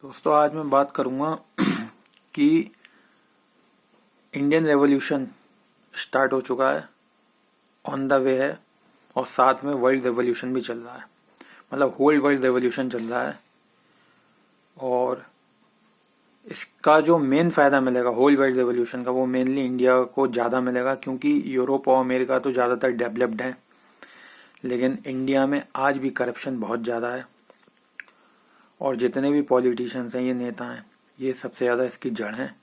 दोस्तों आज मैं बात करूंगा कि इंडियन रेवोल्यूशन स्टार्ट हो चुका है, ऑन द वे है, और साथ में वर्ल्ड रेवोल्यूशन भी चल रहा है। मतलब होल वर्ल्ड रेवोल्यूशन चल रहा है। और इसका जो मेन फायदा मिलेगा होल वर्ल्ड रेवोल्यूशन का, वो मेनली इंडिया को ज़्यादा मिलेगा, क्योंकि यूरोप और अमेरिका तो ज़्यादातर डेवलप्ड है, लेकिन इंडिया में आज भी करप्शन बहुत ज़्यादा है। और जितने भी पॉलिटिशियंस हैं, ये नेता हैं, ये सबसे ज़्यादा इसकी जड़ हैं।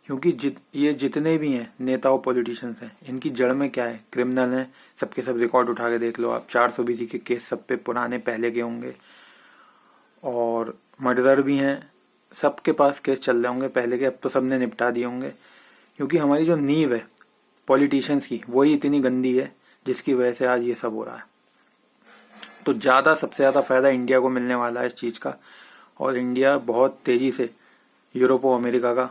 क्योंकि ये जितने भी हैं नेता और पॉलिटिशियंस हैं, इनकी जड़ में क्या है? क्रिमिनल हैं। सबके सब रिकॉर्ड उठा के देख लो आप, 420 के केस सब पे पुराने पहले के होंगे। और मर्डरर भी हैं, सबके पास केस चल रहे होंगे पहले के, अब तो सबने निपटा दिए होंगे। क्योंकि हमारी जो नींव है पॉलिटिशियंस की, वही इतनी गंदी है, जिसकी वजह से आज ये सब हो रहा है। तो सबसे ज़्यादा फायदा इंडिया को मिलने वाला है इस चीज़ का। और इंडिया बहुत तेजी से यूरोप और अमेरिका का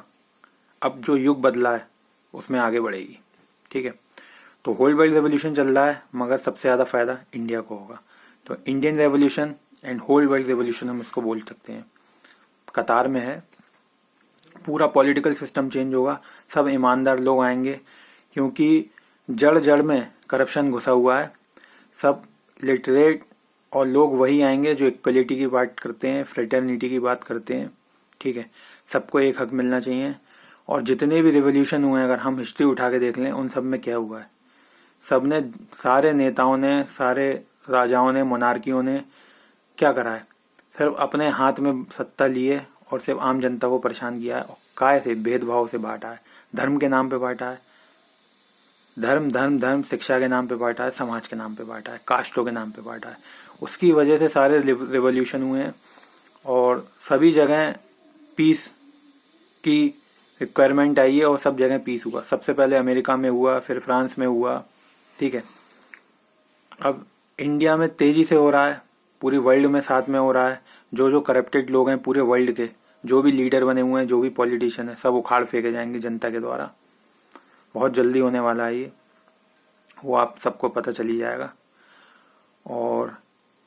अब जो युग बदला है उसमें आगे बढ़ेगी। ठीक है, तो होल वर्ल्ड रेवोल्यूशन चल रहा है, मगर सबसे ज़्यादा फायदा इंडिया को होगा। तो Indian revolution and whole world revolution हम इसको बोल सकते हैं, कतार में है। पूरा पॉलिटिकल सिस्टम चेंज होगा, सब ईमानदार लोग आएंगे, क्योंकि जड़ जड़ में करप्शन घुसा हुआ है। सब लिटरेट और लोग वही आएंगे जो इक्वलिटी की बात करते हैं, फ्रेटर्निटी की बात करते हैं। ठीक है, सबको एक हक मिलना चाहिए। और जितने भी रिवोल्यूशन हुए हैं, अगर हम हिस्ट्री उठा के देख लें, उन सब में क्या हुआ है? सबने, सारे नेताओं ने, सारे राजाओं ने, मोनार्कियों ने क्या करा है? सिर्फ अपने हाथ में सत्ता लिए और सिर्फ आम जनता को परेशान किया है। काय से? भेदभाव से बांटा है, धर्म के नाम पे बांटा है। धर्म धर्म धर्म, शिक्षा के नाम पे बांटा है, समाज के नाम पे बांटा है, कास्टों के नाम पे बांटा है। उसकी वजह से सारे रिवॉल्यूशन हुए हैं। और सभी जगह पीस की रिक्वायरमेंट आई है, और सब जगह पीस हुआ। सबसे पहले अमेरिका में हुआ, फिर फ्रांस में हुआ। ठीक है, अब इंडिया में तेजी से हो रहा है, पूरी वर्ल्ड में साथ में हो रहा है। जो करप्टेड लोग हैं पूरे वर्ल्ड के, जो भी लीडर बने हुए हैं, जो भी पॉलिटिशियन है, सब उखाड़ फेंके जाएंगे जनता के द्वारा। बहुत जल्दी होने वाला है ये, वो आप सबको पता चली जाएगा। और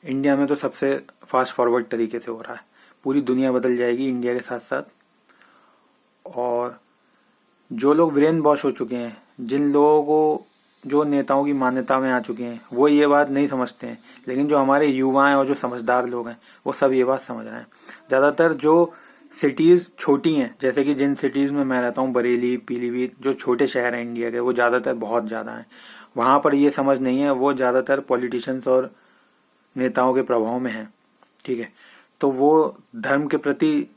इंडिया में तो सबसे फास्ट फॉरवर्ड तरीके से हो रहा है, पूरी दुनिया बदल जाएगी इंडिया के साथ साथ। और जो लोग ब्रेन वॉश हो चुके हैं, जिन लोगों को, जो नेताओं की मान्यता में आ चुके हैं, वो ये बात नहीं समझते हैं। लेकिन जो हमारे युवा हैं और जो समझदार लोग हैं, वो सब ये बात समझ रहे हैं। ज़्यादातर जो सिटीज़ छोटी हैं, जैसे कि जिन सिटीज़ में मैं रहता हूँ, बरेली, पीलीभीत, जो छोटे शहर हैं इंडिया के, वो ज़्यादातर बहुत ज़्यादा हैं। वहाँ पर ये समझ नहीं है, वो ज़्यादातर पॉलिटिशियंस और नेताओं के प्रभाव में है। ठीक है, तो वो धर्म के प्रति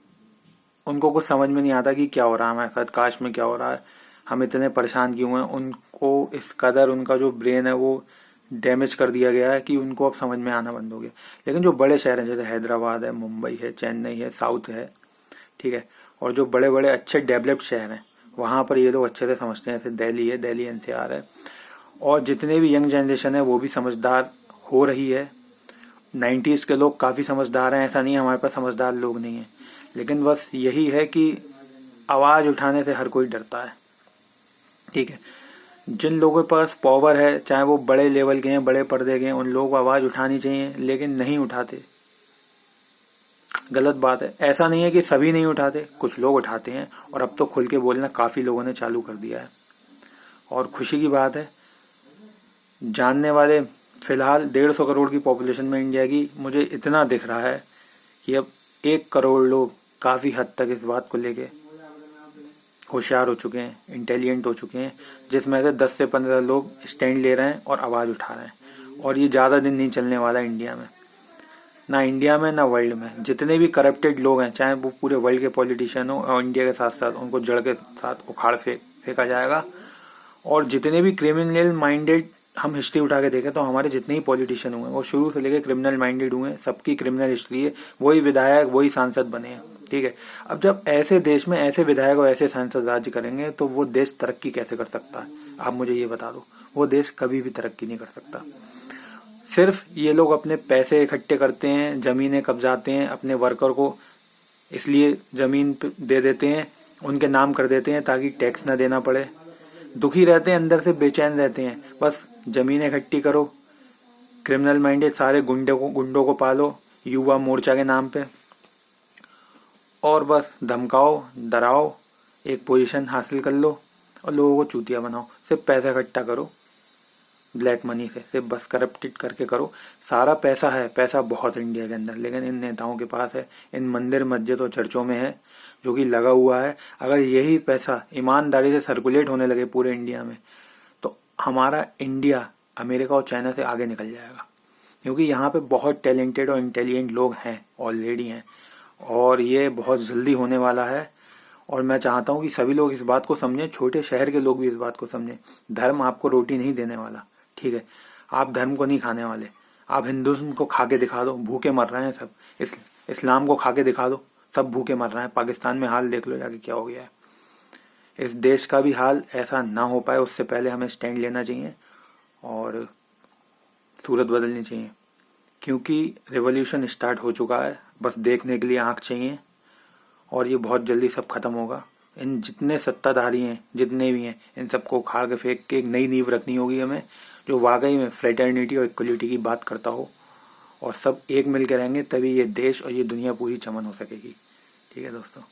उनको कुछ समझ में नहीं आता कि क्या हो रहा है हमारे साथ, काश में क्या हो रहा है, हम इतने परेशान क्यों हैं। उनको इस कदर उनका जो ब्रेन है वो डैमेज कर दिया गया है कि उनको अब समझ में आना बंद हो गया। लेकिन जो बड़े शहर हैं, जैसे हैदराबाद है, मुंबई है, चेन्नई है, साउथ है, ठीक है, और जो बड़े बड़े अच्छे डेवलप्ड शहर हैं, वहाँ पर ये लोग अच्छे से समझते हैं। जैसे दिल्ली है, दिल्ली एनसीआर है। और जितने भी यंग जनरेशन है वो भी समझदार हो रही है। 90s के लोग काफ़ी समझदार हैं, ऐसा नहीं है हमारे पास समझदार लोग नहीं हैं। लेकिन बस यही है कि आवाज़ उठाने से हर कोई डरता है। ठीक है, जिन लोगों के पास पावर है, चाहे वो बड़े लेवल के हैं, बड़े पर्दे के हैं, उन लोगों को आवाज़ उठानी चाहिए, लेकिन नहीं उठाते। गलत बात है। ऐसा नहीं है कि सभी नहीं उठाते, कुछ लोग उठाते हैं, और अब तो खुल के बोलना काफ़ी लोगों ने चालू कर दिया है। और खुशी की बात है, जानने वाले फिलहाल 150 करोड़ की पॉपुलेशन में इंडिया की, मुझे इतना दिख रहा है कि अब 1 करोड़ लोग काफ़ी हद तक इस बात को लेके होशियार हो चुके हैं, इंटेलिजेंट हो चुके हैं, जिसमें से 10 से 15 लोग स्टैंड ले रहे हैं और आवाज़ उठा रहे हैं। और ये ज़्यादा दिन नहीं चलने वाला इंडिया में, ना इंडिया में ना वर्ल्ड में। जितने भी करप्टेड लोग हैं, चाहे वो पूरे वर्ल्ड के पॉलिटिशियन हो, और इंडिया के साथ साथ उनको जड़ के साथ उखाड़ फेंका जाएगा। और जितने भी क्रिमिनल माइंडेड, हम हिस्ट्री उठा के देखें तो हमारे जितने ही पॉलिटिशियन हुए, वो शुरू से लेकर क्रिमिनल माइंडेड हुए हैं, सबकी क्रिमिनल हिस्ट्री है, वही विधायक, वही सांसद बने हैं। ठीक है, अब जब ऐसे देश में ऐसे विधायक और ऐसे सांसद राज्य करेंगे, तो वो देश तरक्की कैसे कर सकता है? आप मुझे ये बता दो। वो देश कभी भी तरक्की नहीं कर सकता। सिर्फ ये लोग अपने पैसे इकट्ठे करते हैं, जमीनें कब्जाते हैं, अपने वर्कर को इसलिए जमीन दे देते हैं, उनके नाम कर देते हैं ताकि टैक्स ना देना पड़े। दुखी रहते हैं, अंदर से बेचैन रहते हैं। बस जमीनें इकट्ठी करो, क्रिमिनल माइंडेड सारे गुंडों को पालो, युवा मोर्चा के नाम पे। और बस धमकाओ, डराओ, एक पोजीशन हासिल कर लो और लोगों को चूतिया बनाओ। सिर्फ पैसा इकट्ठा करो ब्लैक मनी से, सिर्फ बस करप्टेड करके करो। सारा पैसा है, पैसा बहुत है इंडिया के अंदर, लेकिन इन नेताओं के पास है, इन मंदिर मस्जिद और चर्चों में है, जो कि लगा हुआ है। अगर यही पैसा ईमानदारी से सर्कुलेट होने लगे पूरे इंडिया में, तो हमारा इंडिया अमेरिका और चाइना से आगे निकल जाएगा। क्योंकि यहाँ पे बहुत टैलेंटेड और इंटेलिजेंट लोग हैं, ऑलरेडी हैं, और ये बहुत जल्दी होने वाला है। और मैं चाहता हूँ कि सभी लोग इस बात को समझें, छोटे शहर के लोग भी इस बात को समझें। धर्म आपको रोटी नहीं देने वाला, ठीक है? आप धर्म को नहीं खाने वाले। आप हिंदुज्म को खा के दिखा दो, भूखे मर रहे हैं सब। इस्लाम को खा के दिखा दो, सब भूखे मर रहे हैं। पाकिस्तान में हाल देख लो जाके क्या हो गया है। इस देश का भी हाल ऐसा ना हो पाए, उससे पहले हमें स्टैंड लेना चाहिए और सूरत बदलनी चाहिए। क्योंकि रेवोल्यूशन स्टार्ट हो चुका है, बस देखने के लिए आंख चाहिए, और ये बहुत जल्दी सब खत्म होगा। इन जितने सत्ताधारी हैं, जितने भी हैं, इन सबको उखाड़ के फेंक के एक नई नींव रखनी होगी हमें, जो वाकई में फ्रेटर्निटी और इक्वलिटी की बात करता हो, और सब एक मिल के रहेंगे, तभी ये देश और ये दुनिया पूरी चमन हो सकेगी। ठीक है दोस्तों।